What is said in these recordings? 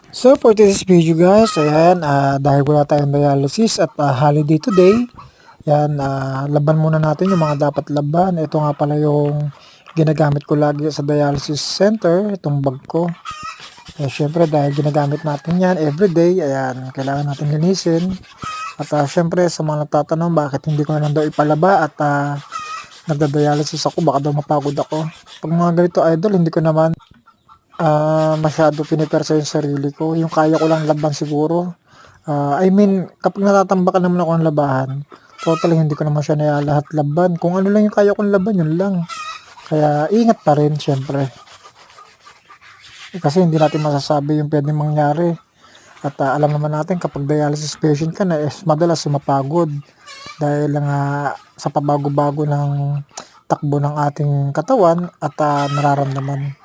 So for this video guys, ayan, dahil wala tayong dialysis at holiday today, yan, laban muna natin yung mga dapat laban. Ito nga pala yung ginagamit ko lagi sa dialysis center, itong bag ko. Syempre dahil ginagamit natin yan everyday, ayan, kailangan natin linisin. At syempre sa mga nagtatanong bakit hindi ko na lang daw ipalaba at nagda-dialysis ako, baka daw mapagod ako. Pag mga ganito idol, hindi ko naman masyado pinipersa yung sarili ko. Yung kaya ko lang laban siguro. I mean, kapag natatambakan naman ako ng labahan, totally hindi ko naman siya na lahat laban. Kung ano lang yung kaya kong laban, yun lang. Kaya ingat pa rin, syempre. Kasi hindi natin masasabi yung pwedeng mangyari. At alam naman natin kapag dialysis patient ka na, madalas mapagod. Dahil lang sa pabago-bago ng takbo ng ating katawan at nararamdaman.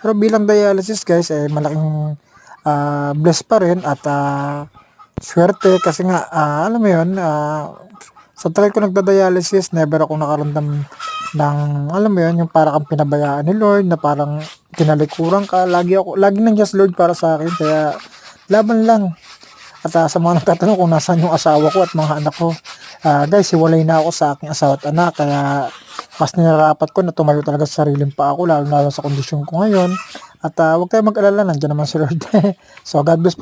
Pero bilang dialysis guys, malaking bless pa rin at swerte kasi nga, alam mo yun, sa tagal ko nagda-dialysis, never ako nakaramdam ng, alam mo yun, yung parang kang pinabayaan ni Lord na parang tinalikuran ka. Lagi nandiyan si Lord para sa akin, kaya laban lang. At sa mga nagtatanong kung nasaan yung asawa ko at mga anak ko, guys, hiwalay na ako sa aking asawa at anak, kaya mas nilarapat ko na tumayo talaga sa sariling pa ako, lalo sa kondisyon ko ngayon. At huwag tayo mag-alala, nandiyan naman si Lord. So God bless po.